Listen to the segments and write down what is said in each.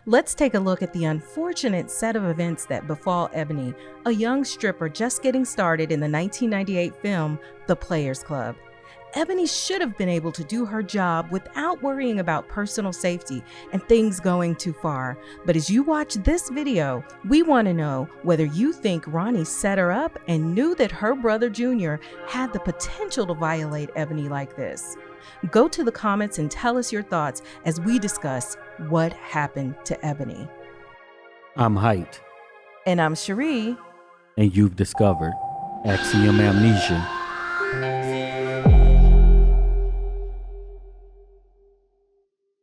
Let's take a look at the unfortunate set of events that befall Ebony, a young stripper just getting started in the 1998 film, The Players Club. Ebony should have been able to do her job without worrying about personal safety and things going too far. But as you watch this video, we want to know whether you think Ronnie set her up and knew that her brother Junior had the potential to violate Ebony like this. Go to the comments and tell us your thoughts as we discuss what happened to Ebony. I'm Heit. And I'm Cheri. And you've discovered Axiom Amnesia.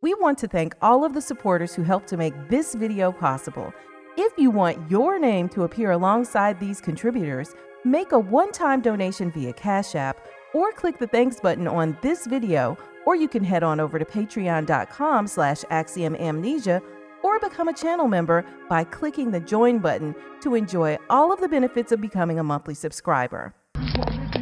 We want to thank all of the supporters who helped to make this video possible. If you want your name to appear alongside these contributors, make a one-time donation via Cash App or click the thanks button on this video, or you can head on over to patreon.com/axiomamnesia or become a channel member by clicking the join button to enjoy all of the benefits of becoming a monthly subscriber.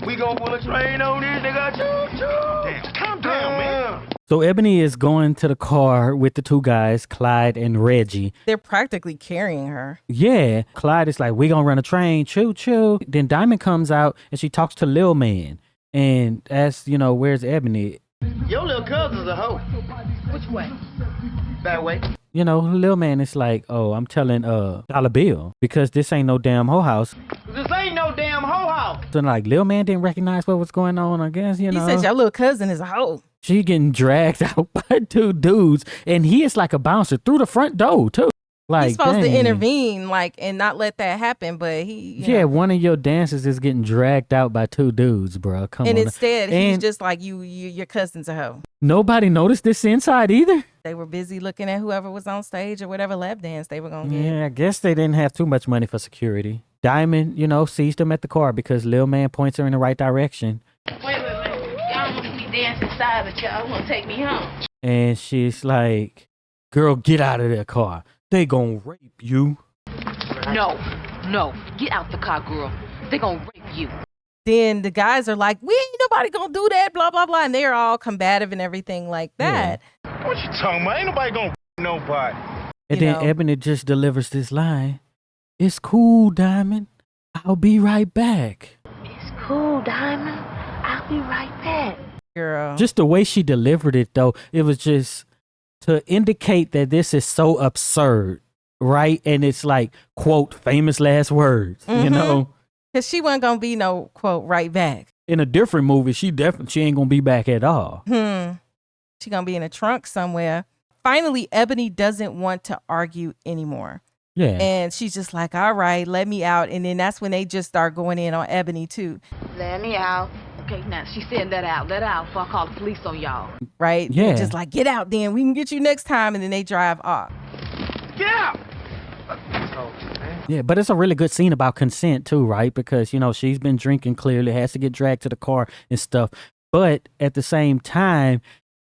We gon' pull a train on this nigga. Choo choo. Damn, calm down, man. So Ebony is going to the car with the two guys, Clyde and Reggie. They're practically carrying her. Yeah, Clyde is like, we gonna run a train, choo choo. Then Diamond comes out and she talks to Lil Man and asks, you know, where's Ebony? Your little cousin's a hoe. Which way? That way. You know, Lil Man is like, oh, I'm telling Dollar Bill because this ain't no damn hoe house. This ain't no damn hoe house. So like Lil Man didn't recognize what was going on, I guess, you know. He said your little cousin is a hoe. She getting dragged out by two dudes, and he is like a bouncer through the front door too. Like, he's supposed to dang. intervene, and not let that happen, but he. Yeah, one of your dancers is getting dragged out by two dudes, bro. Come on. And instead, he's And just like, your cousin's a hoe. nobody noticed this inside either. They were busy looking at whoever was on stage or whatever lap dance they were gonna get. Yeah, I guess they didn't have too much money for security. Diamond, you know, sees them at the car because Lil Man points her in the right direction. Wait. Y'all want to be dancing inside, but y'all want to take me home. And she's like, girl, get out of that car. They gonna rape you. No. Get out the car, girl. They gonna rape you. Then the guys are like, we ain't nobody gonna do that, blah, blah, blah. And they're all combative and everything like that. What you talking about? Ain't nobody gonna nobody. And You then know. Ebony just delivers this line. It's cool, Diamond. I'll be right back. It's cool, Diamond. I'll be right back. Girl. Just the way she delivered it, though, it was just to indicate that this is so absurd, right? And it's like, quote, famous last words, you know? Because she wasn't gonna be no, quote, right back. In a different movie, she ain't gonna be back at all. She gonna be in a trunk somewhere. Finally, Ebony doesn't want to argue anymore. Yeah. And she's just like, all right, let me out. And then that's when they just start going in on Ebony too. Let me out. Okay, now she said let out before I call the police on y'all. Right? Yeah. They're just like, get out then. We can get you next time. And then they drive off. Get out. Yeah, but it's a really good scene about consent too, right? Because, you know, she's been drinking clearly, has to get dragged to the car and stuff. But at the same time,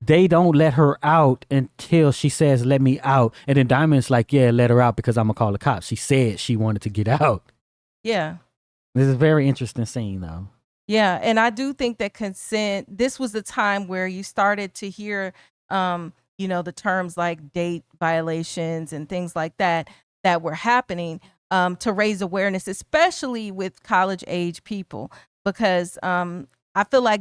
they don't let her out until she says, let me out. And then Diamond's like, yeah, let her out because I'm going to call the cops. She said she wanted to get out. Yeah. This is a very interesting scene, though. Yeah. And I do think that consent, this was the time where you started to hear, you know, the terms like date violations and things like that were happening to raise awareness, especially with college age people. Because I feel like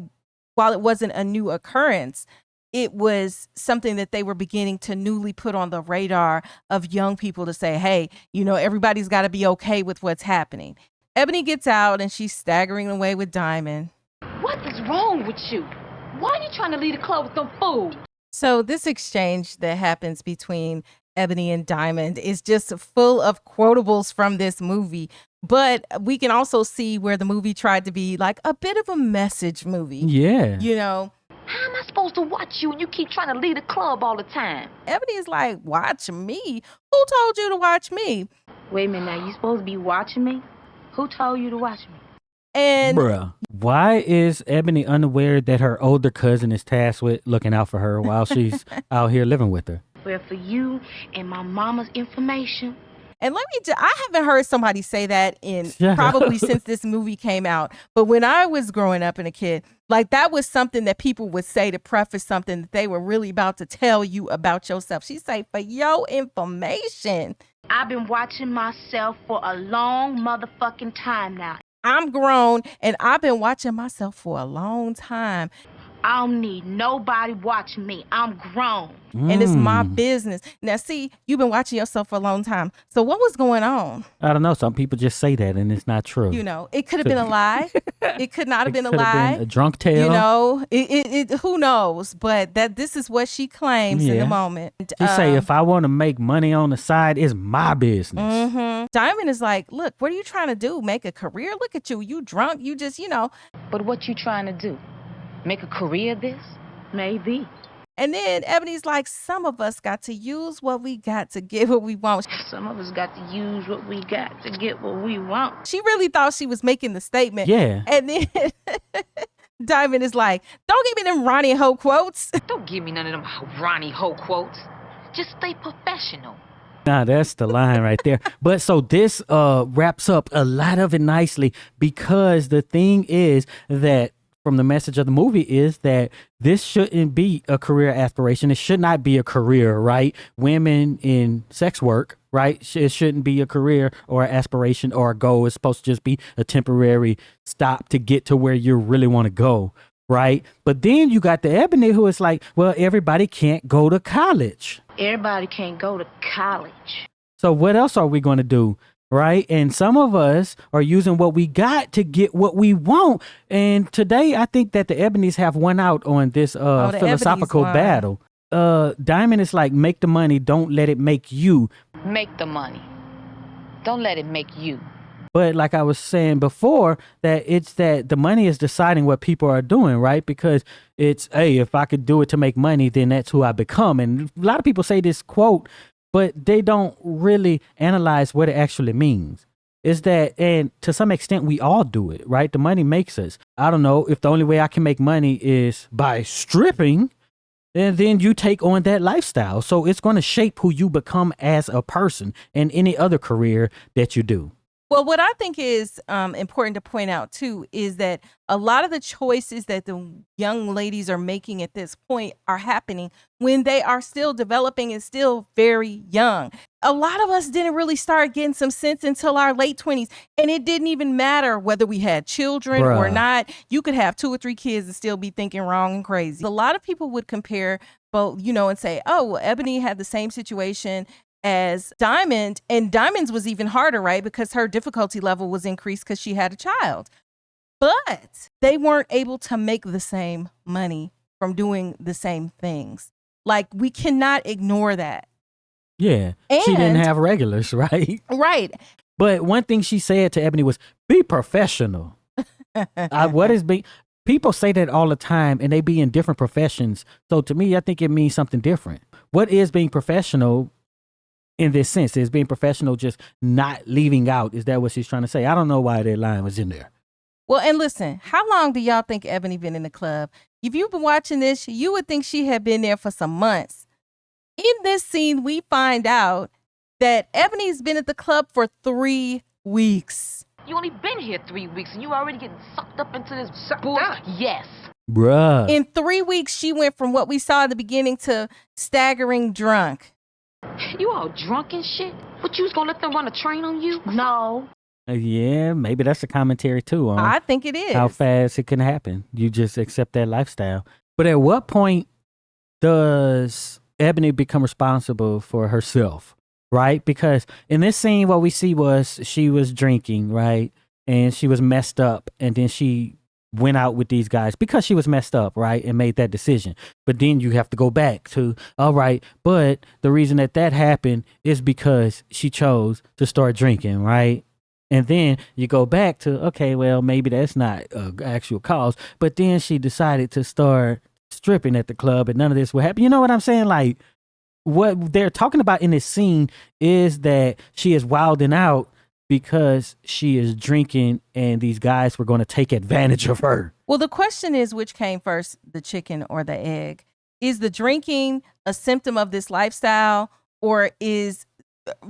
while it wasn't a new occurrence, it was something that they were beginning to newly put on the radar of young people to say, hey, you know, everybody's got to be okay with what's happening. Ebony gets out and she's staggering away with Diamond. What is wrong with you? Why are you trying to leave the club with them fools? So this exchange that happens between Ebony and Diamond is just full of quotables from this movie. But we can also see where the movie tried to be like a bit of a message movie. Yeah. You know, How am I supposed to watch you when you keep trying to leave the club all the time? Ebony is like, watch me? Who told you to watch me? Wait a minute now, you supposed to be watching me? Who told you to watch me? And Bruh, why is Ebony unaware that her older cousin is tasked with looking out for her while she's out here living with her? Well, for you and my mama's information, And I haven't heard somebody say that in Shut probably up. since this movie came out. But when I was growing up and a kid, like that was something that people would say to preface something that they were really about to tell you about yourself. She say, for your information. I've been watching myself for a long motherfucking time now. I'm grown and I've been watching myself for a long time. I don't need nobody watching me. I'm grown. And it's my business. Now, see, you've been watching yourself for a long time. So what was going on? I don't know. Some people just say that and it's not true. You know, it could have been a lie. It could not have been a Could have lie. been a drunk tale. You know, who knows? But this is what she claims in the moment. She say, if I want to make money on the side, it's my business. Diamond is like, look, what are you trying to do? Make a career? Look at you. You drunk. You just, But what you trying to do? Make a career of this? Maybe. And then Ebony's like, some of us got to use what we got to get what we want. Some of us got to use what we got to get what we want. She really thought she was making the statement. Yeah. And then Diamond is like, don't give me them Ronnie Ho quotes. Don't give me none of them Ronnie Ho quotes. Just stay professional. Nah, that's the line right there. But so this wraps up a lot of it nicely, because the thing is that from the message of the movie is that this shouldn't be a career aspiration. It should not be a career, right? Women in sex work, right? It shouldn't be a career or an aspiration or a goal. It's supposed to just be a temporary stop to get to where you really want to go, right? But then you got the Ebony who is like, well, everybody can't go to college. Everybody can't go to college. So what else are we going to do? Right. And some of us are using what we got to get what we want. And today, I think that the Ebonies have won out on this philosophical battle. Diamond is like, make the money. Don't let it make you. Make the money. Don't let it make you. But like I was saying before, that it's that the money is deciding what people are doing, right? Because it's, hey, if I could do it to make money, then that's who I become. And a lot of people say this quote, but they don't really analyze what it actually means. Is that, and to some extent, we all do it, right? The money makes us. I don't know, if the only way I can make money is by stripping, and then you take on that lifestyle. So it's going to shape who you become as a person in any other career that you do. Well, what I think is important to point out, too, is that a lot of the choices that the young ladies are making at this point are happening when they are still developing and still very young. A lot of us didn't really start getting some sense until our late 20s. And it didn't even matter whether we had children or not. You could have 2 or 3 kids and still be thinking wrong and crazy. A lot of people would compare both, and say, oh, well, Ebony had the same situation as Diamond, and Diamond's was even harder, right? Because her difficulty level was increased because she had a child. But they weren't able to make the same money from doing the same things. Like, we cannot ignore that. Yeah. She didn't have regulars, right? Right. But one thing she said to Ebony was, be professional. People say that all the time, and they be in different professions. So to me, I think it means something different. What is being professional in this sense? Is being professional just not leaving out? Is that what she's trying to say? I don't know why that line was in there. Well, and listen, how long do y'all think Ebony been in the club? If you've been watching this, you would think she had been there for some months. In this scene, we find out that Ebony's been at the club for 3 weeks. You only been here 3 weeks and you already getting sucked up into this bull. Yes. Bruh. In 3 weeks, she went from what we saw at the beginning to staggering drunk. You all drunk and shit? But you was gonna let them run a train on you? No. Yeah, maybe that's a commentary too on I think it is. how fast it can happen. You just accept that lifestyle. But at what point does Ebony become responsible for herself, right? Because in this scene, what we see was she was drinking, right? And she was messed up. And then she went out with these guys because she was messed up, right? And made that decision. But then you have to go back to, all right, but the reason that happened is because she chose to start drinking, right? And then you go back to, okay, well, maybe that's not an actual cause. But then she decided to start stripping at the club and none of this will happen. You know what I'm saying? Like, what they're talking about in this scene is that she is wilding out because she is drinking and these guys were going to take advantage of her. Well, the question is, which came first, the chicken or the egg? Is the drinking a symptom of this lifestyle, or is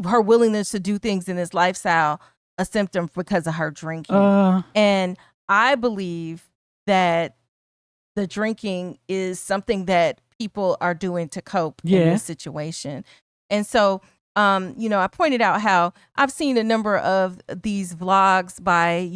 her willingness to do things in this lifestyle a symptom because of her drinking? And I believe that the drinking is something that people are doing to cope in this situation. And so, I pointed out how I've seen a number of these vlogs by,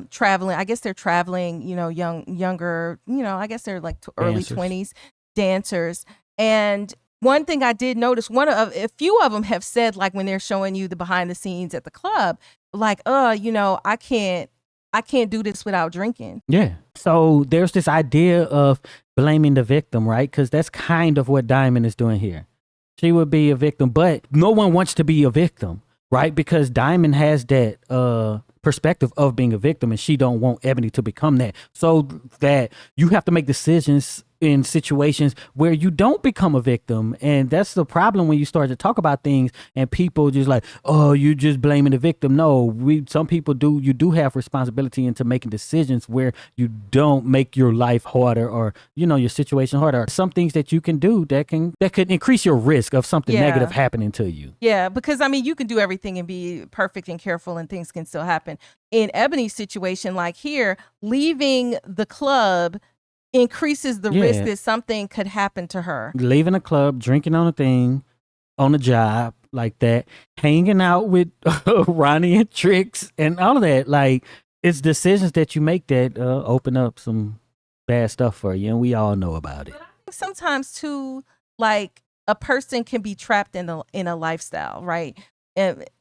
traveling. I guess they're traveling, younger, I guess they're like early 20s dancers. And one thing I did notice, a few of them have said, like, when they're showing you the behind the scenes at the club, like, I can't do this without drinking. Yeah. So there's this idea of blaming the victim, right? Because that's kind of what Diamond is doing here. She would be a victim, but no one wants to be a victim, right? Because Diamond has that perspective of being a victim, and she don't want Ebony to become that. So that you have to make decisions in situations where you don't become a victim. And that's the problem when you start to talk about things and people just like, oh, you just blaming the victim. No, some people you do have responsibility into making decisions where you don't make your life harder or, your situation harder. Some things that you can do that could increase your risk of something negative happening to you. Yeah, because you can do everything and be perfect and careful and things can still happen. In Ebony's situation, like here, leaving the club increases the risk that something could happen to her. Leaving a club, drinking on a thing, on a job like that, hanging out with Ronnie and Trix and all of that. Like, it's decisions that you make that open up some bad stuff for you, and we all know about it. Sometimes too, like, a person can be trapped in a lifestyle, right?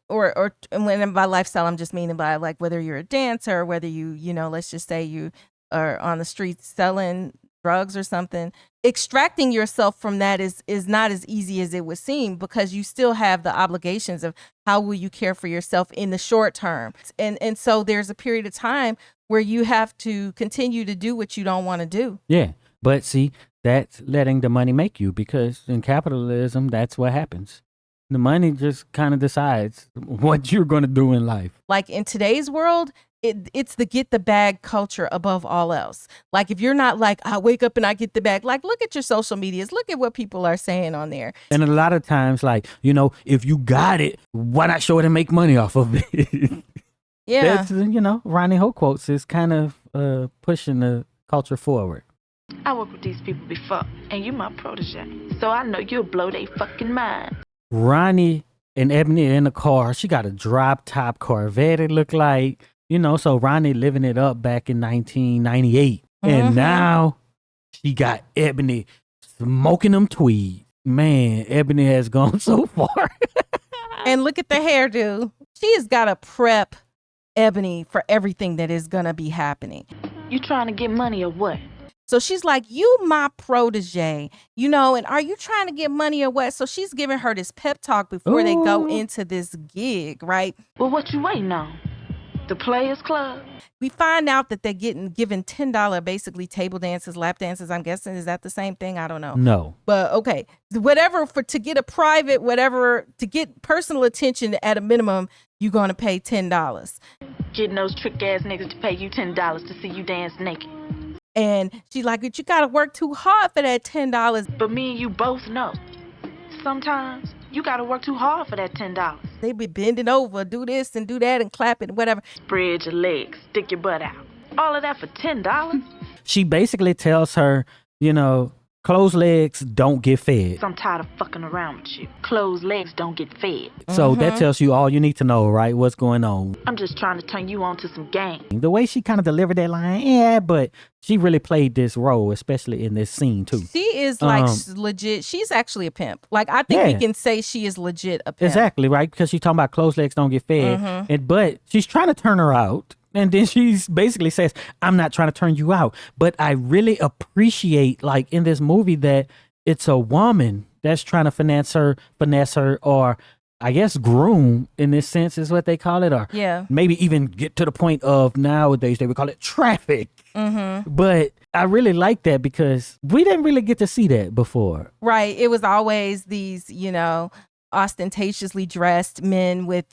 Or when by lifestyle, I'm just meaning by, like, whether you're a dancer or whether you let's just say you are on the streets selling drugs or something. Extracting yourself from that is not as easy as it would seem, because you still have the obligations of how will you care for yourself in the short term. And so there's a period of time where you have to continue to do what you don't want to do. Yeah. But see, that's letting the money make you, because in capitalism, that's what happens. The money just kind of decides what you're going to do in life. Like in today's world, it's the get the bag culture above all else. Like, if you're not like, I wake up and I get the bag, like, look at your social medias, look at what people are saying on there. And a lot of times, like, if you got it, why not show it and make money off of it? Yeah. That's, Ronnie Ho quotes is kind of pushing the culture forward. I worked with these people before, and you my protege, so I know you'll blow they fucking mind. Ronnie and Ebony are in the car. She got a drop top Corvette, it looked like. So Ronnie living it up back in 1998. And now she got Ebony smoking them tweed. Man, Ebony has gone so far. And look at the hairdo. She has got to prep Ebony for everything that is going to be happening. You trying to get money or what? So she's like, you my protege, and are you trying to get money or what? So she's giving her this pep talk before they go into this gig, right? Well, what you waiting on? The Players Club? We find out that they're given $10 basically table dances, lap dances. I'm guessing, is that the same thing? I don't know. No. But okay, whatever, to get a private, whatever, to get personal attention at a minimum, you're going to pay $10. Getting those trick ass niggas to pay you $10 to see you dance naked. And she's like, but you got to work too hard for that $10. But me and you both know, sometimes you got to work too hard for that $10. They be bending over, do this and do that and clap it, whatever. Spread your legs, stick your butt out. All of that for $10? She basically tells her, closed legs don't get fed. I'm tired of fucking around with you. Closed legs don't get fed. So that tells you all you need to know, right? What's going on. I'm just trying to turn you on to some game. The way she kind of delivered that line, but she really played this role, especially in this scene too. She is like legit. She's actually a pimp. Like, I think we can say she is legit a pimp. Exactly, right? Because she's talking about closed legs don't get fed. But she's trying to turn her out. And then she basically says, I'm not trying to turn you out. But I really appreciate, like, in this movie that it's a woman that's trying to finesse her, or I guess groom in this sense is what they call it. Or maybe even get to the point of nowadays they would call it traffic. But I really like that because we didn't really get to see that before. Right. It was always these, ostentatiously dressed men with,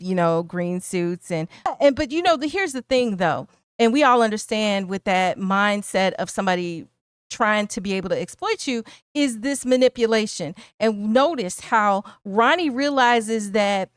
green suits but here's the thing though, and we all understand with that mindset of somebody trying to be able to exploit you is this manipulation. And notice how Ronnie realizes that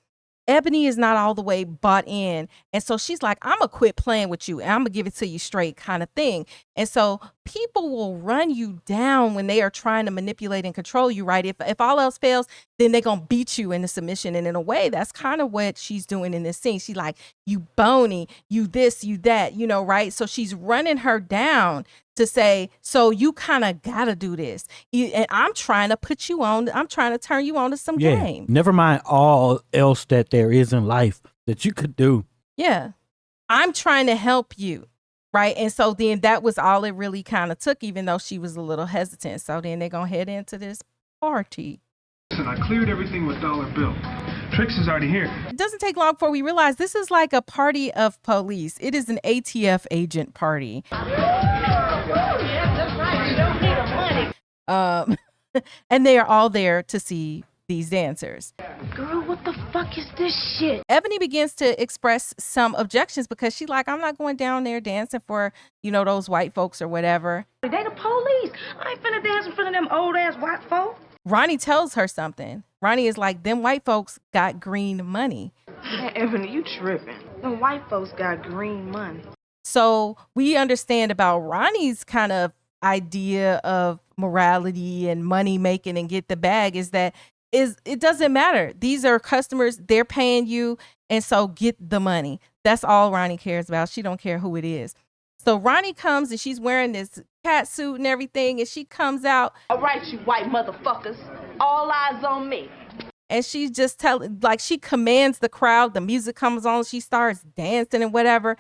Ebony is not all the way bought in. And so she's like, I'm going to quit playing with you and I'm going to give it to you straight kind of thing. And so people will run you down when they are trying to manipulate and control you, right? If all else fails, then they're going to beat you into submission. And in a way, that's kind of what she's doing in this scene. She's like, you bony, you this, you that, you know, right? So she's running her down to say, so you kind of got to do this. And I'm trying to put you on, I'm trying to turn you on to some game. Never mind all else that there is in life that you could do. Yeah. I'm trying to help you. Right. And so then that was all it really kind of took, even though she was a little hesitant. So then they're going to head into this party. Listen, I cleared everything with $1 bill. Trix is already here. It doesn't take long before we realize this is like a party of police. It is an ATF agent party. And they are all there to see these dancers. Girl, what the fuck is this shit? Ebony begins to express some objections because she's like, I'm not going down there dancing for, you know, those white folks or whatever. They the police. I ain't finna dance in front of them old ass white folk. Ronnie tells her something. Ronnie is like, them white folks got green money. Man, Ebony, you tripping. Them white folks got green money. So we understand about Ronnie's kind of idea of morality and money making and get the bag is that it doesn't matter. These are customers, they're paying you, and so get the money. That's all Ronnie cares about. She don't care who it is. So Ronnie comes and she's wearing this cat suit and everything, and she comes out. All right, you white motherfuckers. All eyes on me. And she's just she commands the crowd. The music comes on. She starts dancing and whatever.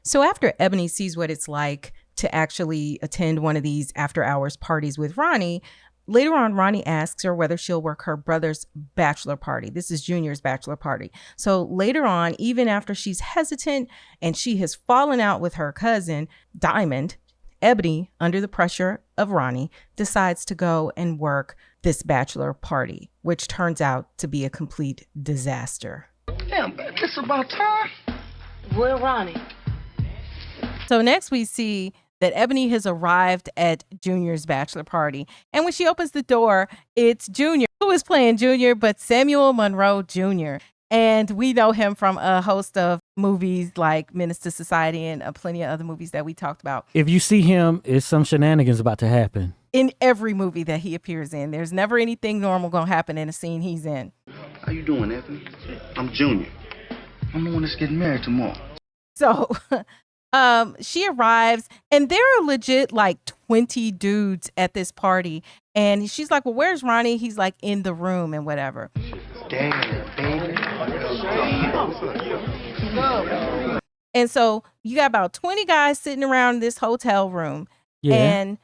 So after Ebony sees what it's like to actually attend one of these after hours parties with Ronnie, later on, Ronnie asks her whether she'll work her brother's bachelor party. This is Junior's bachelor party. So later on, even after she's hesitant and she has fallen out with her cousin, Diamond, Ebony, under the pressure of Ronnie, decides to go and work this bachelor party, which turns out to be a complete disaster. Damn, it's about time. Where Ronnie? So next we see that Ebony has arrived at Junior's bachelor party. And when she opens the door, it's Junior. Who is playing Junior but Samuel Monroe Jr.? And we know him from a host of movies like Menace to Society and plenty of other movies that we talked about. If you see him, it's some shenanigans about to happen. In every movie that he appears in, there's never anything normal going to happen in a scene he's in. How you doing, Ebony? I'm Junior. I'm the one that's getting married tomorrow. So she arrives and there are legit like 20 dudes at this party. And she's like, well, where's Ronnie? He's like in the room and whatever. Damn, baby. And so you got about 20 guys sitting around this hotel room and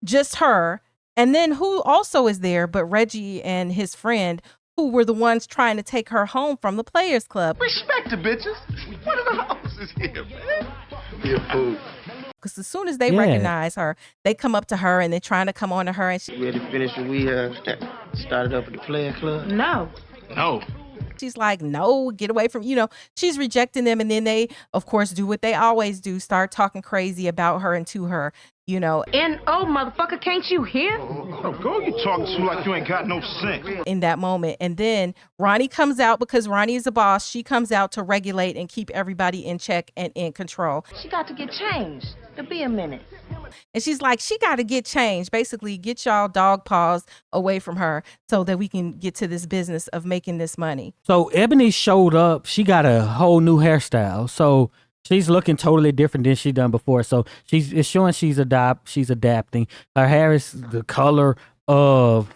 just her. And then who also is there but Reggie and his friend, who were the ones trying to take her home from the Players Club. Respect the bitches. One of the houses here, man. Yeah, fool. Because as soon as they recognize her, they come up to her and they're trying to come on to her. And she, Ready to finish what we started up at the Player Club? No. No. she's like, no, get away from, she's rejecting them. And then they, of course, do what they always do, start talking crazy about her and to her, And oh, motherfucker, can't you hear? Oh, girl, you talking to like you ain't got no sense. in that moment. And then Ronnie comes out because Ronnie is a boss. She comes out to regulate and keep everybody in check and in control. She got to get changed. To be a minute. And she's like, she got to get changed. Basically, get y'all dog paws away from her so that we can get to this business of making this money. So Ebony showed up. She got a whole new hairstyle. So she's looking totally different than she done before. So it's showing she's adapting. Her hair is the color of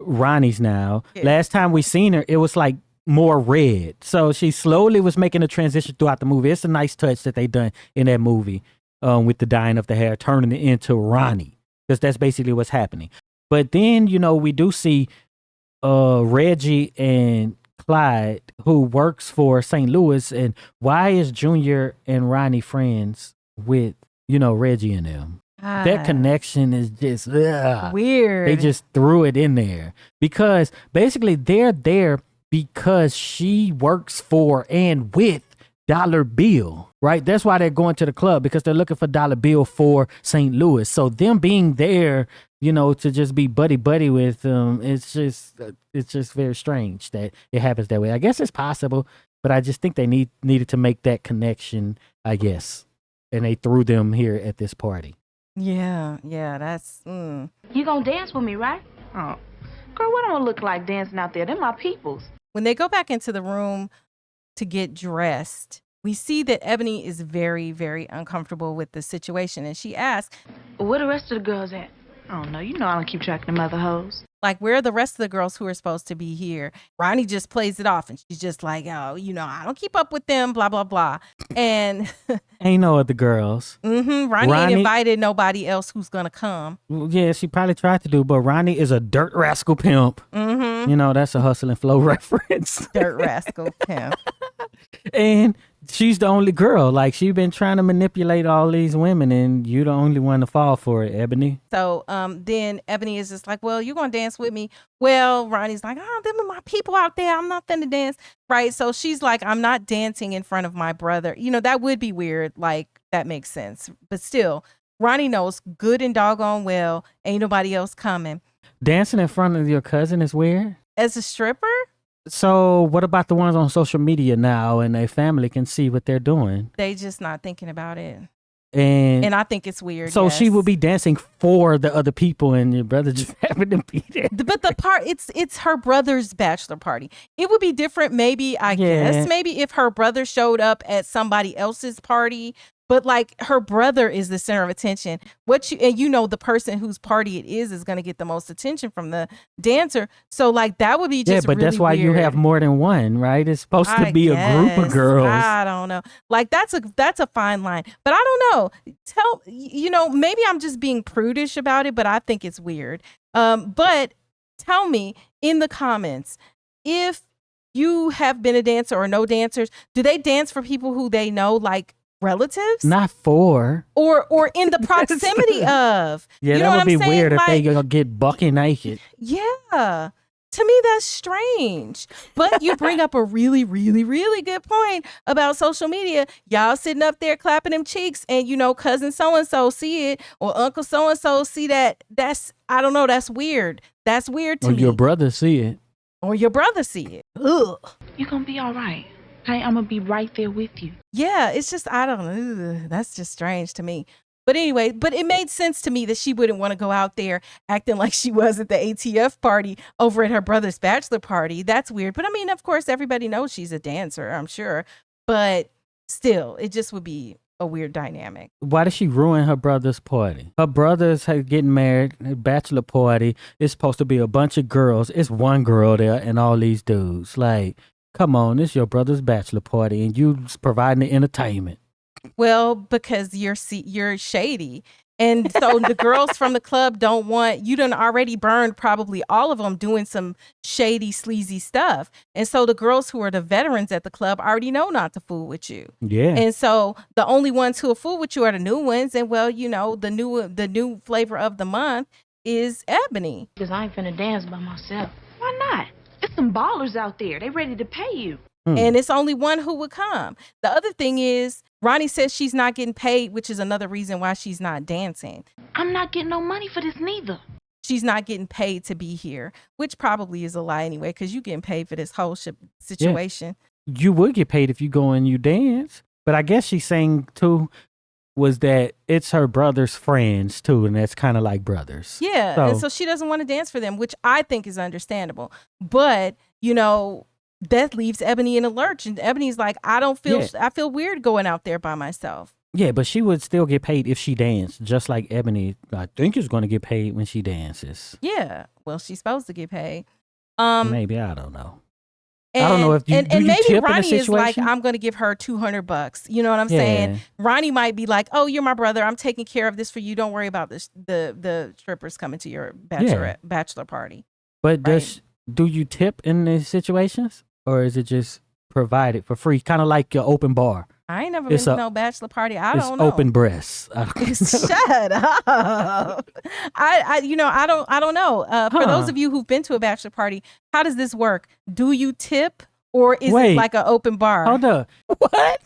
Ronnie's now. Yeah. Last time we seen her, it was like more red. So she slowly was making a transition throughout the movie. It's a nice touch that they done in that movie. With the dyeing of the hair, turning it into Ronnie, because that's basically what's happening. But then, we do see Reggie and Clyde, who works for St. Louis. And why is Junior and Ronnie friends with, Reggie and them? That connection is just weird. They just threw it in there because basically they're there because she works for and with dollar bill, right? That's why they're going to the club, because they're looking for dollar bill for St. Louis. So them being there, to just be buddy with them, it's just very strange that it happens that way. I guess it's possible, but I just think they needed to make that connection, I guess. And they threw them here at this party. Yeah, that's... You gonna dance with me, right? Oh. Girl, what am I look like dancing out there? They're my peoples. When they go back into the room to get dressed, we see that Ebony is very, very uncomfortable with the situation. And she asks, where the rest of the girls at? I don't know. You know I don't keep track of them other hoes. like, where are the rest of the girls who are supposed to be here? Ronnie just plays it off and she's just like, oh, I don't keep up with them, blah, blah, blah. And ain't no other girls. Ronnie ain't invited nobody else who's going to come. Yeah, she probably tried to do, but Ronnie is a dirt rascal pimp. That's a Hustle and Flow reference. Dirt rascal pimp. And she's the only girl. Like, she's been trying to manipulate all these women, and you the only one to fall for it, Ebony. So then Ebony is just like, well, you going to dance with me? Well, Ronnie's like, oh, them are my people out there. I'm not finna dance. Right? So she's like, I'm not dancing in front of my brother. That would be weird. Like, that makes sense. But still, Ronnie knows good and doggone well ain't nobody else coming. Dancing in front of your cousin is weird? As a stripper? So what about the ones on social media now, and their family can see what they're doing? They just not thinking about it. And I think it's weird. So yes. she will be dancing for the other people, and your brother just happened to be there. But the part, it's her brother's bachelor party. It would be different, maybe, I guess, maybe if her brother showed up at somebody else's party. But like, her brother is the center of attention. The person whose party it is going to get the most attention from the dancer. So like, that would be just but really that's why weird. You have more than one, right? It's supposed to be a group of girls. I don't know. Like, that's a fine line. But I don't know. Maybe I'm just being prudish about it, but I think it's weird. But tell me in the comments, if you have been a dancer or no dancers, do they dance for people who they know, like relatives? Not for. Or in the proximity of. Yeah, that would be weird if they get bucky naked. Yeah. To me, that's strange. But you bring up a really, really, really good point about social media. Y'all sitting up there clapping them cheeks, and cousin so-and-so see it, or uncle so-and-so see that. I don't know, that's weird. That's weird to me. Or your brother see it. Ugh. You're gonna be all right. Okay, I'm gonna be right there with you. Yeah, it's just, I don't know. That's just strange to me. But anyway, it made sense to me that she wouldn't want to go out there acting like she was at the ATF party over at her brother's bachelor party. That's weird. But I mean, of course, everybody knows she's a dancer, I'm sure. But still, it just would be a weird dynamic. Why did she ruin her brother's party? Her brother's getting married, a bachelor party. It's supposed to be a bunch of girls. It's one girl there and all these dudes. Like, come on, it's your brother's bachelor party, and you providing the entertainment. Well, because you're shady. And so the girls from the club don't want, you done already burned probably all of them doing some shady, sleazy stuff. And so the girls who are the veterans at the club already know not to fool with you. Yeah. And so the only ones who will fool with you are the new ones. And well, the new flavor of the month is Ebony. Because I ain't finna dance by myself. Why not? It's some ballers out there. They ready to pay you. And it's only one who would come. The other thing is, Ronnie says she's not getting paid, which is another reason why she's not dancing. I'm not getting no money for this neither. She's not getting paid to be here, which probably is a lie anyway, because you getting paid for this whole situation. Yeah. You would get paid if you go and you dance. But I guess she's saying, too, was that it's her brother's friends, too, and that's kind of like brothers. Yeah, and so she doesn't want to dance for them, which I think is understandable. But, that leaves Ebony in a lurch, and Ebony's like, I feel weird going out there by myself. Yeah, but she would still get paid if she danced, just like Ebony, I think, is going to get paid when she dances. Yeah, well, she's supposed to get paid. Maybe, I don't know. I don't know if you and maybe tip Ronnie in a is like, situation? I'm going to give her $200. You know what I'm saying? Ronnie might be like, oh, you're my brother. I'm taking care of this for you. Don't worry about this. The strippers coming to your bachelor party. But do you tip in these situations, or is it just provided for free? Kind of like your open bar. I ain't never been to no bachelor party. I don't know. It's open breasts. Shut up. I don't know. For those of you who've been to a bachelor party, how does this work? Do you tip, or is it like an open bar? Hold up. What?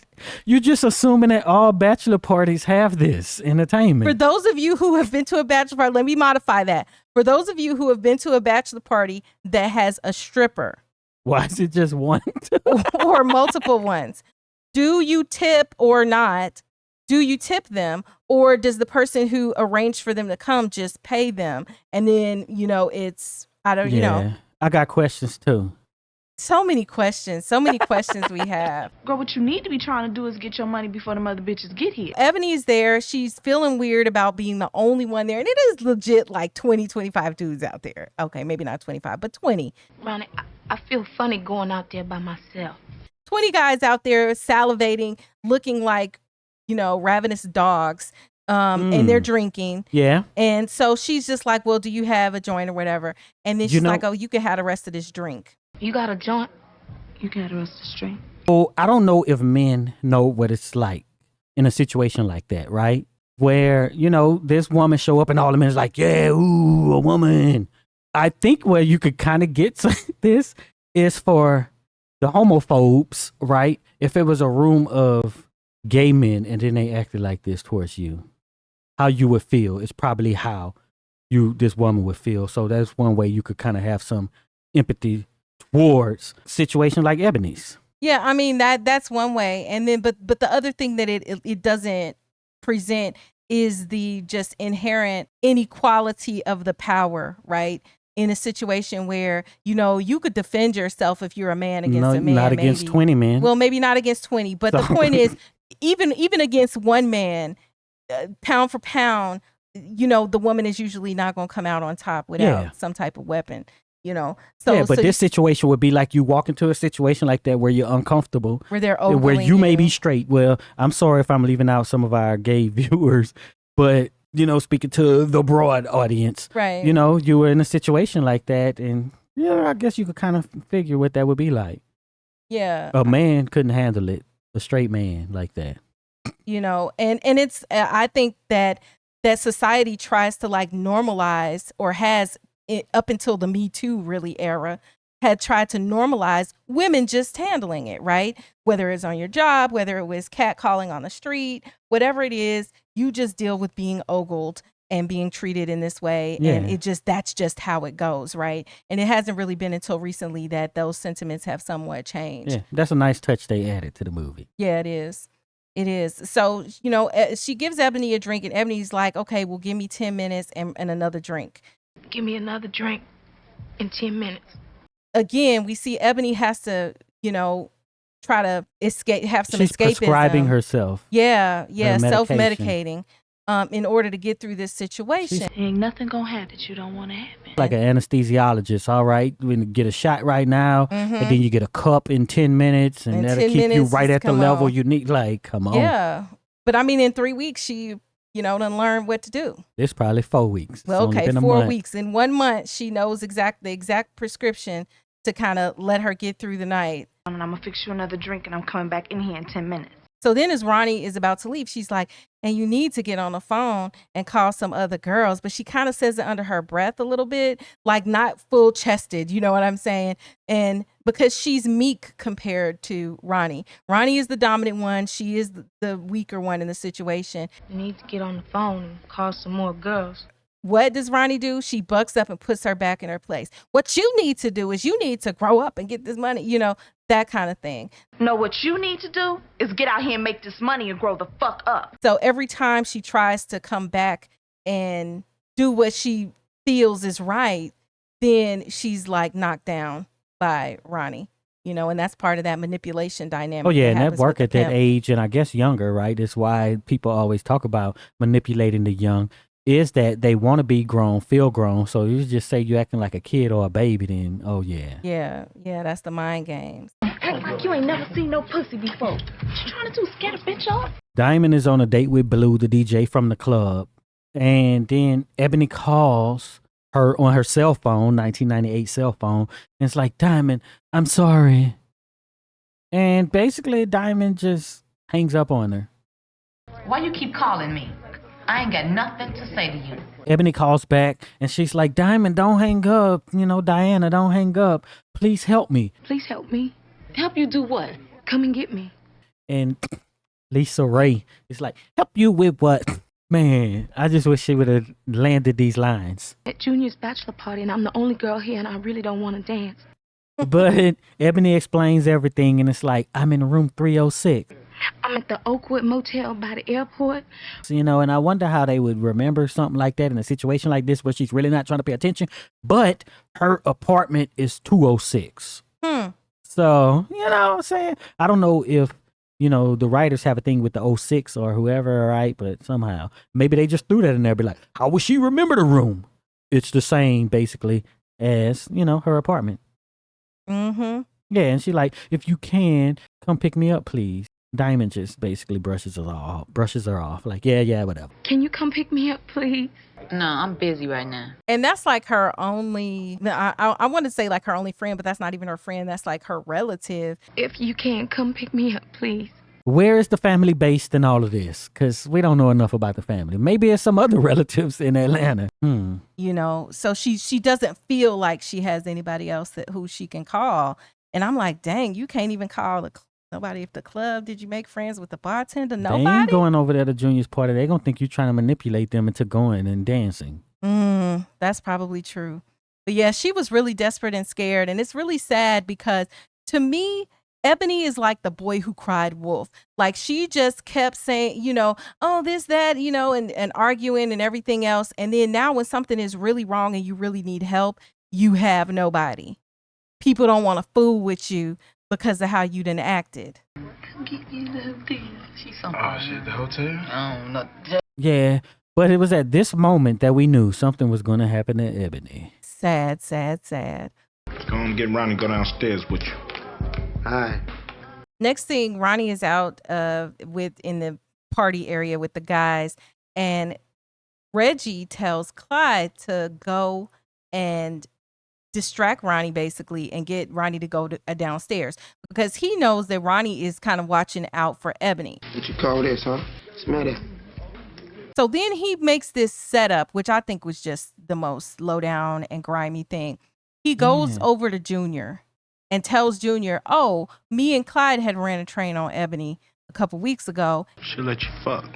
You're just assuming that all bachelor parties have this entertainment. For those of you who have been to a bachelor party, let me modify that. For those of you who have been to a bachelor party that has a stripper. Why is it just one? Or multiple ones. Do you tip or not? Do you tip them? Or does the person who arranged for them to come just pay them? And then, it's, I got questions too. So many questions we have. Girl, what you need to be trying to do is get your money before the mother bitches get here. Ebony is there. She's feeling weird about being the only one there. And it is legit like 20, 25 dudes out there. Okay, maybe not 25, but 20. Ronnie, I feel funny going out there by myself. 20 guys out there salivating, looking like, ravenous dogs. And they're drinking. Yeah. And so she's just like, well, do you have a joint or whatever? And then she's like, oh, you can have the rest of this drink. You got a joint? You got the rest of the string. Well, I don't know if men know what it's like in a situation like that, right? Where, this woman show up and all the men is like, yeah, ooh, a woman. I think where you could kind of get to this is for the homophobes, right? If it was a room of gay men and then they acted like this towards you, how you would feel is probably how this woman would feel. So that's one way you could kind of have some empathy towards situations like Ebony's. Yeah, I mean that's one way. And then but the other thing that it doesn't present is the just inherent inequality of the power, right? In a situation where, you could defend yourself if you're a man against a man. Not against 20 men. Well, maybe not against 20, but the point is even against one man, pound for pound, the woman is usually not going to come out on top without some type of weapon. But this situation would be like you walk into a situation like that where you're uncomfortable, where they're ogling where you may be straight. Well, I'm sorry if I'm leaving out some of our gay viewers, but speaking to the broad audience, right? You were in a situation like that, and I guess you could kind of figure what that would be like. Yeah, a man couldn't handle it, a straight man like that. And it's I think that society tries to like normalize, or has up until the Me Too really era, had tried to normalize women just handling it, right? Whether it's on your job, whether it was catcalling on the street, whatever it is, you just deal with being ogled and being treated in this way. Yeah. And that's just how it goes, right? And it hasn't really been until recently that those sentiments have somewhat changed. Yeah, that's a nice touch they added to the movie. Yeah, it is. It is. So, she gives Ebony a drink and Ebony's like, okay, well, give me 10 minutes and another drink. Give me another drink in 10 minutes. Again, we see Ebony has to, try to escape, have some She's escapism. prescribing herself. Yeah, her self-medicating in order to get through this situation. Ain't nothing gonna happen that you don't want to happen. Like an anesthesiologist, all right? We get a shot right now, and then you get a cup in 10 minutes, and that'll keep you right at the level you need. Like, come on. Yeah. But I mean, in 3 weeks, she, done learn what to do. It's probably 4 weeks. Well, okay, 4 weeks. In 1 month, she knows the exact prescription to kind of let her get through the night. And I'm gonna fix you another drink and I'm coming back in here in 10 minutes. So then as Ronnie is about to leave, she's like, and you need to get on the phone and call some other girls. But she kind of says it under her breath a little bit, like not full chested. You know what I'm saying? And because she's meek compared to Ronnie. Ronnie is the dominant one. She is the weaker one in the situation. You need to get on the phone and call some more girls. What does Ronnie do? She bucks up and puts her back in her place. What you need to do is you need to grow up and get this money, that kind of thing. No, what you need to do is get out here and make this money and grow the fuck up. So every time she tries to come back and do what she feels is right, then she's like knocked down by Ronnie, and that's part of that manipulation dynamic. Oh, yeah, and that happens work with the at that pimp. age, and I guess younger, right? It's why people always talk about manipulating the young, is that they want to be grown, feel grown. So you just say you acting like a kid or a baby, then, oh, yeah. Yeah, that's the mind games. Act like you ain't never seen no pussy before. What you trying to do, scare a bitch off? Diamond is on a date with Blue, the DJ from the club. And then Ebony calls her on her cell phone, 1998 cell phone. And it's like, Diamond, I'm sorry. And basically, Diamond just hangs up on her. Why you keep calling me? I ain't got nothing to say to you. Ebony calls back and she's like, Diamond, don't hang up. Diana, don't hang up. Please help me. Please help me. Help you do what? Come and get me. And Lisa Ray. It's like, help you with what? Man, I just wish she would have landed these lines. At Junior's bachelor party, and I'm the only girl here, and I really don't want to dance. But Ebony explains everything, and it's like, I'm in room 306. I'm at the Oakwood Motel by the airport. So, and I wonder how they would remember something like that in a situation like this where she's really not trying to pay attention. But her apartment is 206. So, you know what I'm saying? I don't know if, the writers have a thing with the 06 or whoever, right? But somehow, maybe they just threw that in there, be like, how would she remember the room? It's the same, basically, as, her apartment. Mm-hmm. Yeah, and she like, if you can, come pick me up, please. Diamond just basically brushes her off. Like, yeah, whatever. Can you come pick me up, please? No, I'm busy right now. And that's like her only, I want to say like her only friend, but that's not even her friend. That's like her relative. If you can, come pick me up, please. Where is the family based in all of this? Because we don't know enough about the family. Maybe it's some other relatives in Atlanta. So she doesn't feel like she has anybody else who she can call. And I'm like, dang, you can't even call nobody at the club. Did you make friends with the bartender? Nobody? They ain't going over there to Junior's party. They gonna think you're trying to manipulate them into going and dancing. That's probably true. But yeah, she was really desperate and scared. And it's really sad because to me, Ebony is like the boy who cried wolf. Like she just kept saying, oh, this, that, and arguing and everything else. And then now when something is really wrong and you really need help, you have nobody. People don't want to fool with you because of how you done acted. She's so Oh, shit, the hotel? no. Yeah, but it was at this moment that we knew something was going to happen to Ebony. Sad, sad, sad. Go on, get Ronnie, go downstairs with you. Hi. Next thing, Ronnie is out in the party area with the guys, and Reggie tells Clyde to go and distract Ronnie basically and get Ronnie to go downstairs because he knows that Ronnie is kind of watching out for Ebony. What you call this, huh? Smell that. So then he makes this setup, which I think was just the most low down and grimy thing. He goes over to Junior and tells Junior, oh, me and Clyde had ran a train on Ebony a couple weeks ago. She'll let you fuck.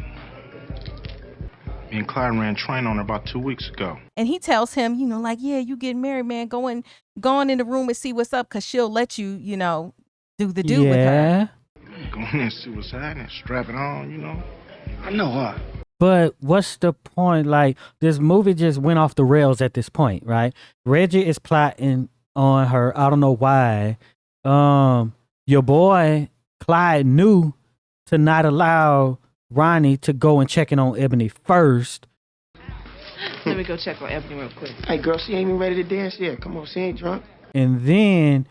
Me and Clyde ran train on her about 2 weeks ago. And he tells him, yeah, you getting married, man. Go in the room and see what's up because she'll let you, do the do with her. Go in and see what's happening. Strap it on, I know her. But what's the point? Like, this movie just went off the rails at this point, right? Reggie is plotting on her. I don't know why. Your boy Clyde knew to not allow Ronnie to go and check in on Ebony first. Let me go check on Ebony real quick. Hey, girl, she ain't even ready to dance yet. Come on, she ain't drunk. And then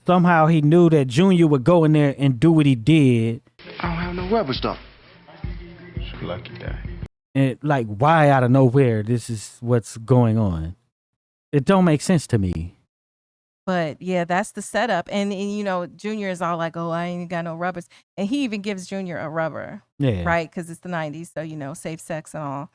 somehow he knew that Junior would go in there and do what he did. I don't have no rubber stuff. She lucky day. And like, why out of nowhere this is what's going on? It don't make sense to me. But yeah, that's the setup. And Junior is all like, oh, I ain't got no rubbers. And he even gives Junior a rubber. Yeah. Right? Because it's the 90s. So, safe sex and all.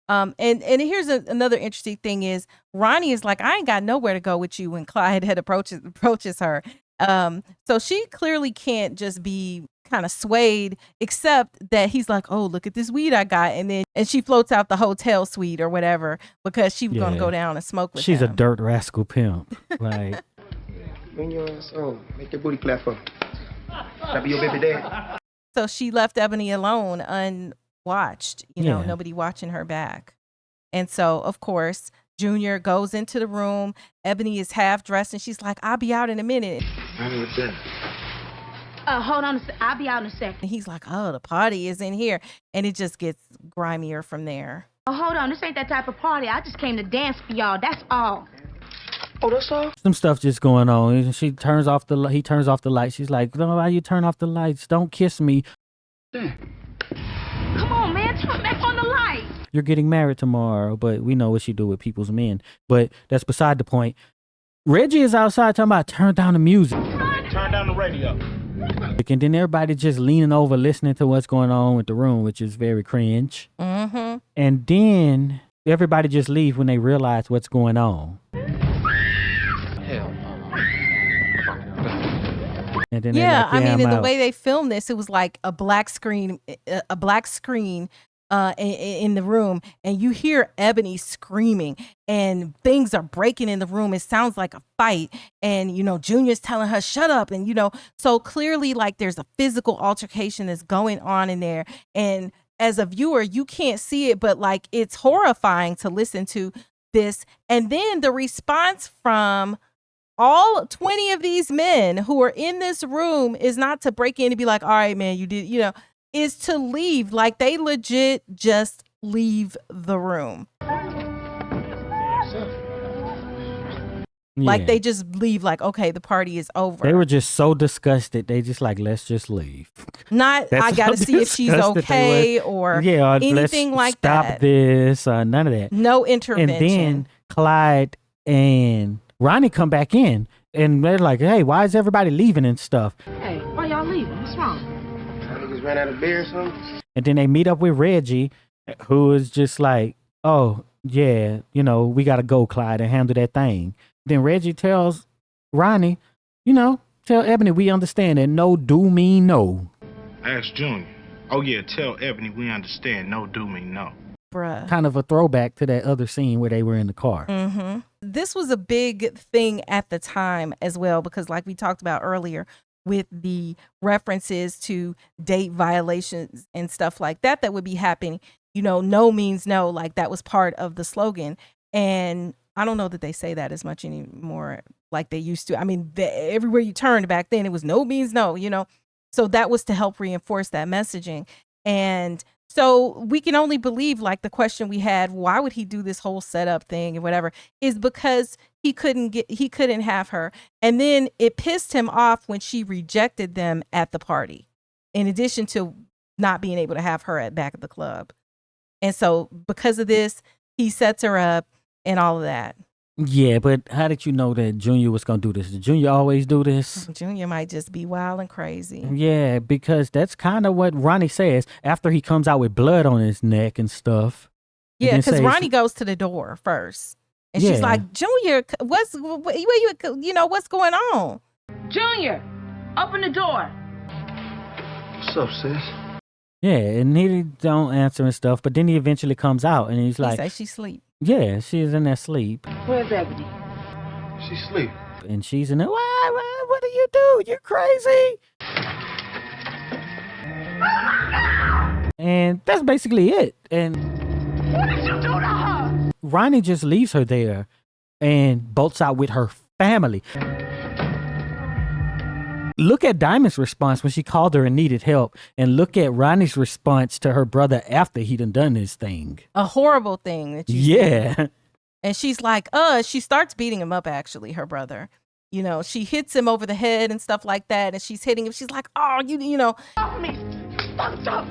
And here's another interesting thing is Ronnie is like, I ain't got nowhere to go with you when Clyde had approaches her. So she clearly can't just be kind of swayed, except that he's like, oh, look at this weed I got. And she floats out the hotel suite or whatever because she was going to go down and smoke with him. She's a dirt rascal pimp. Like, Bring your ass on. Make that booty clap for. That be your baby dad. So she left Ebony alone, unwatched. Nobody watching her back. And so, of course, Junior goes into the room. Ebony is half dressed, and she's like, I'll be out in a minute. Hold on I'll be out in a second. And he's like, oh, the party is in here. And it just gets grimier from there. Oh, hold on. This ain't that type of party. I just came to dance for y'all. That's all. Oh, that's all? some stuff just going on. And he turns off the light. She's like, no, why you turn off the lights? Don't kiss me. Damn. Come on, man. Turn back on the light. You're getting married tomorrow, but we know what she do with people's men. But that's beside the point. Reggie is outside talking about turn down the music. Turn down the radio. And then everybody just leaning over, listening to what's going on with the room, which is very cringe. Mm-hmm. And then everybody just leave when they realize what's going on. Hell no. And then they're Yeah, like, I yeah, mean, I'm in the out. way they filmed this, it was like a black screen, in the room, and you hear Ebony screaming, and things are breaking in the room. It sounds like a fight, and Junior's telling her shut up, and so clearly, like, there's a physical altercation that's going on in there, and as a viewer, you can't see it, but like it's horrifying to listen to this, and then the response from all 20 of these men who are in this room is not to break in and be like, all right, man, you did, is to leave. Like, they legit just leave the room. Like, Yeah. they just leave, like, okay, the party is over. They were just so disgusted. They just like, let's just leave. Not, That's I got to how see if she's disgusted they okay or Yeah, anything let's like stop that. this. None of that. No intervention. And then Clyde and Ronnie come back in, and they're like, hey, why is everybody leaving and stuff? Hey, why y'all leaving? What's wrong? Niggas ran out of beer or something? And then they meet up with Reggie, who is just like, oh, yeah, we got to go, Clyde, and handle that thing. Then Reggie tells Ronnie, tell Ebony we understand that no do mean no. Ask Junior. Oh, yeah, tell Ebony we understand no do mean no. Bruh. Kind of a throwback to that other scene where they were in the car. Mm-hmm. This was a big thing at the time as well, because like we talked about earlier with the references to date violations and stuff like that would be happening. No means no, like that was part of the slogan. And I don't know that they say that as much anymore like they used to. I mean, everywhere you turned back then, it was no means no, So that was to help reinforce that messaging. And so we can only believe, like, the question we had, why would he do this whole setup thing and whatever, is because he couldn't have her. And then it pissed him off when she rejected them at the party, in addition to not being able to have her back at the club. And so because of this, he sets her up and all of that. Yeah, but how did you know that Junior was going to do this? Did Junior always do this? Junior might just be wild and crazy. Yeah, because that's kind of what Ronnie says after he comes out with blood on his neck and stuff. Yeah, because Ronnie goes to the door first. And she's like, Junior, what's going on? Junior, open the door. What's up, sis? Yeah, and he don't answer and stuff, but then he eventually comes out and he's like, he says she sleep. Yeah, she's in there sleep. Where's Ebony? She sleep. And she's in there, what do you do? You're crazy. And that's basically it. And What did you do to her? Ronnie just leaves her there and bolts out with her family. Look at Diamond's response when she called her and needed help, and look at Ronnie's response to her brother after he done his thing. A horrible thing that you said. And she's like, she starts beating him up, actually, her brother. She hits him over the head and stuff like that, and she's hitting him. She's like, oh, Off me. Fucked up.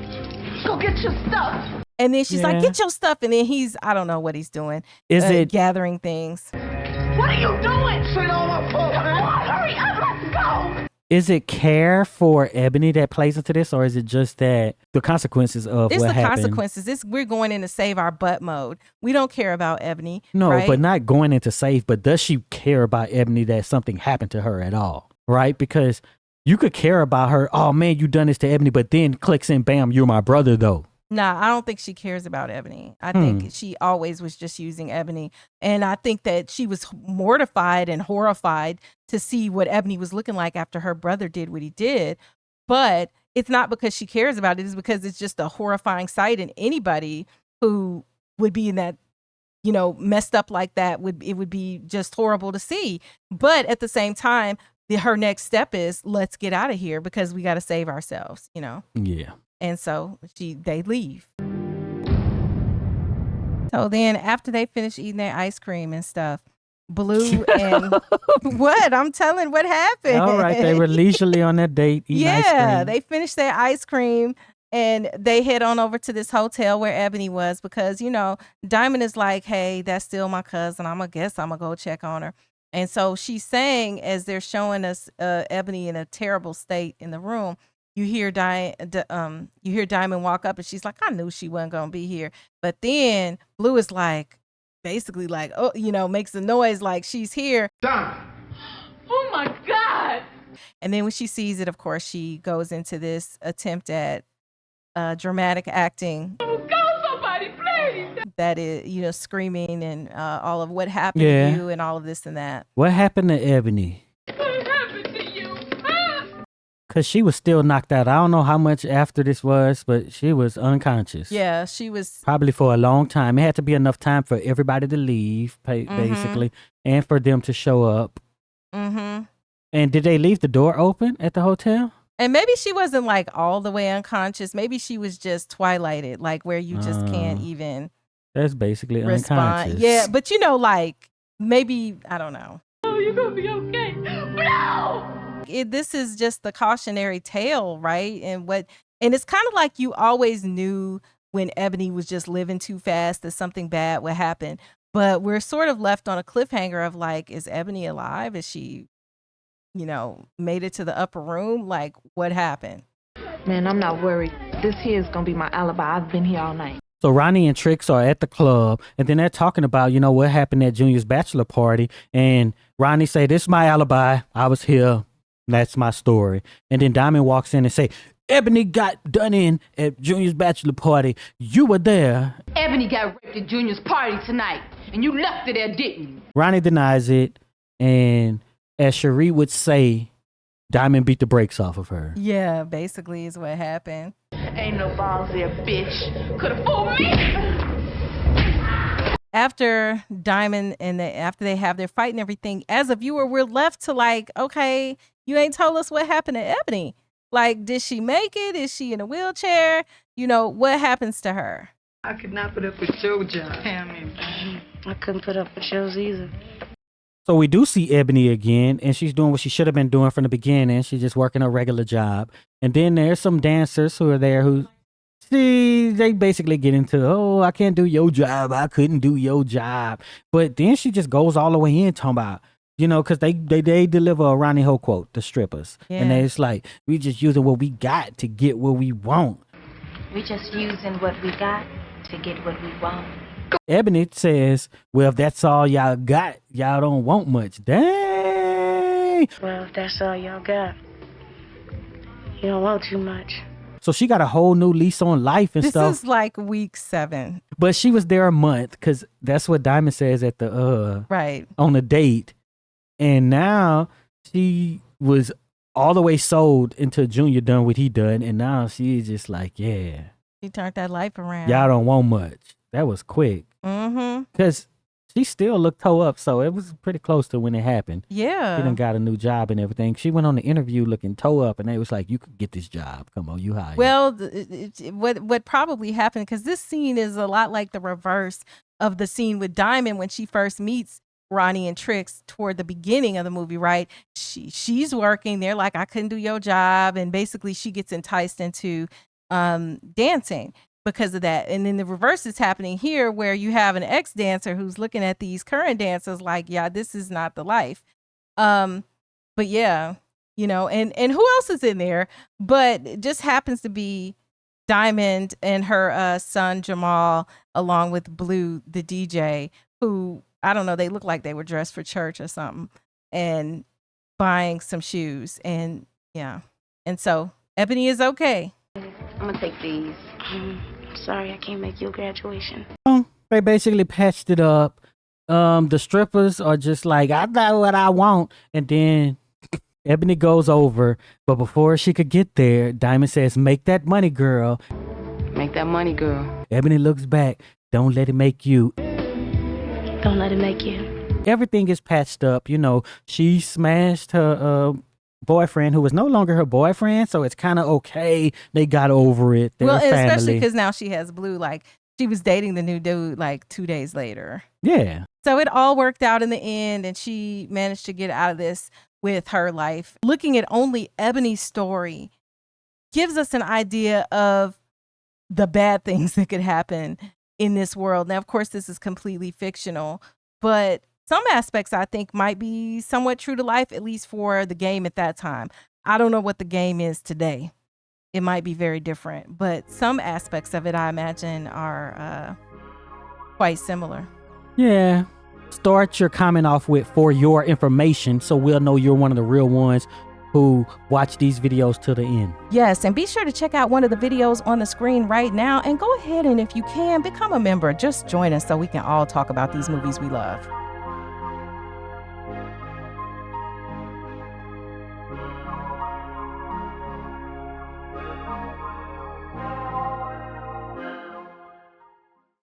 Go get your stuff. And then she's like, get your stuff. And then I don't know what he's doing. Is it gathering things? What are you doing? Shit on my phone, Come on, hurry up. Let's go. Is it care for Ebony that plays into this, or is it just that the consequences of It's what the happened? consequences. We're going in to save our butt mode. We don't care about Ebony. No, right? but not going into save. But does she care about Ebony that something happened to her at all? Right? Because you could care about her. Oh man, you done this to Ebony, but then clicks in, bam, you're my brother though. Nah, I don't think she cares about Ebony. I think she always was just using Ebony. And I think that she was mortified and horrified to see what Ebony was looking like after her brother did what he did. But it's not because she cares about it. It's because it's just a horrifying sight. And anybody who would be in that, messed up like that, it would be just horrible to see. But at the same time, her next step is, let's get out of here because we got to save ourselves, Yeah. And so they leave. So then after they finish eating their ice cream and stuff, Blue and what? I'm telling what happened. All right. They were leisurely on their date eating ice cream. Yeah, they finished their ice cream and they head on over to this hotel where Ebony was because, Diamond is like, hey, that's still my cousin. I'm going to go check on her. And so she's saying, as they're showing us Ebony in a terrible state in the room, you hear Diamond walk up and she's like, I knew she wasn't going to be here. But then Blue is like, basically like, makes a noise like she's here. Diamond. Oh my God. And then when she sees it, of course, she goes into this attempt at dramatic acting. Go, somebody, please. That is, you know, screaming and all of what happened Yeah. to you and all of this and that. What happened to Ebony? What happened to you? Because she was still knocked out. I don't know how much after this was, but she was unconscious. Yeah, she was. Probably for a long time. It had to be enough time for everybody to leave, basically, and for them to show up. Mm-hmm. And did they leave the door open at the hotel? And maybe she wasn't like all the way unconscious. Maybe she was just twilighted, like where you just can't even That's basically respond. unconscious. Yeah, but you know, like maybe, I don't know. Oh, you're gonna be okay. No! This is just the cautionary tale, right? And it's kind of like you always knew when Ebony was just living too fast that something bad would happen. But we're sort of left on a cliffhanger of like, is Ebony alive? Is she, you know, made it to the upper room? Like, what happened? Man, I'm not worried. This here is gonna be my alibi. I've been here all night. So Ronnie and Trix are at the club, and then they're talking about, you know, what happened at Junior's bachelor party. And Ronnie say, "This is my alibi. I was here. That's my story." And then Diamond walks in and say, "Ebony got done in at Junior's bachelor party. You were there." Ebony got raped at Junior's party tonight, and you left her there, didn't you? Ronnie denies it, and as Cheri would say, Diamond beat the brakes off of her. Yeah, basically is what happened. Ain't no balls there, bitch. Could've fooled me. After Diamond after they have their fight and everything, as a viewer, we're left to like, okay, you ain't told us what happened to Ebony. Like, did she make it? Is she in a wheelchair? You know, what happens to her? I could not put up with your job. I couldn't put up with yours either. So we do see Ebony again, and she's doing what she should have been doing from the beginning. She's just working a regular job. And then there's some dancers who are there who, they basically get into, "Oh, I can't do your job. I couldn't do your job." But then she just goes all the way in talking about, you know, because they deliver a Ronnie Ho quote, the strippers. Yeah. And it's like, we just using what we got to get what we want. We just using what we got to get what we want. Ebony says, "Well, if that's all y'all got, y'all don't want much." Dang. Well, if that's all y'all got, you don't want too much. So she got a whole new lease on life and This stuff. is like week 7. But she was there a month, because that's what Diamond says at the Right. on the date. And now she was all the way sold until Junior done what he done, and now she's just like, yeah, She turned that life around. y'all don't want much. That was quick. Mm-hmm. Because she still looked toe up, so it was pretty close to when it happened. Yeah. She done got a new job and everything. She went on the interview looking toe up, and they was like, "You could get this job. Come on, you hired." Well, what probably happened, because this scene is a lot like the reverse of the scene with Diamond when she first meets Ronnie and Trix toward the beginning of the movie, right? She's working. They're like, "I couldn't do your job," and basically she gets enticed into dancing because of that. And then the reverse is happening here, where you have an ex-dancer who's looking at these current dancers like, yeah, this is not the life. But yeah, you know, and who else is in there? But it just happens to be Diamond and her son Jamal, along with Blue, the DJ, who, I don't know, they look like they were dressed for church or something, and buying some shoes. And yeah, and so Ebony is okay. I'm gonna take these. Sorry, I can't make your graduation. They basically patched it up. The strippers are just like, "I know what I want," and then Ebony goes over, but before she could get there, Diamond says, "Make that money, girl." Make that money, girl. Ebony looks back. "Don't let it make you." Don't let it make you. Everything is patched up. You know, she smashed her boyfriend, who was no longer her boyfriend, so it's kind of okay. They got over it. They're Well, a family. especially because now she has Blue. Like, she was dating the new dude like 2 days later. Yeah. So it all worked out in the end, and she managed to get out of this with her life. Looking at only Ebony's story gives us an idea of the bad things that could happen in this world. Now, of course, this is completely fictional, but some aspects I think might be somewhat true to life, at least for the game at that time. I don't know what the game is today. It might be very different, but some aspects of it, I imagine, are quite similar. Yeah. Start your comment off with "for your information," so we'll know you're one of the real ones. who watch these videos to the end. Yes, and be sure to check out one of the videos on the screen right now, and go ahead and if you can, become a member. Just join us so we can all talk about these movies we love.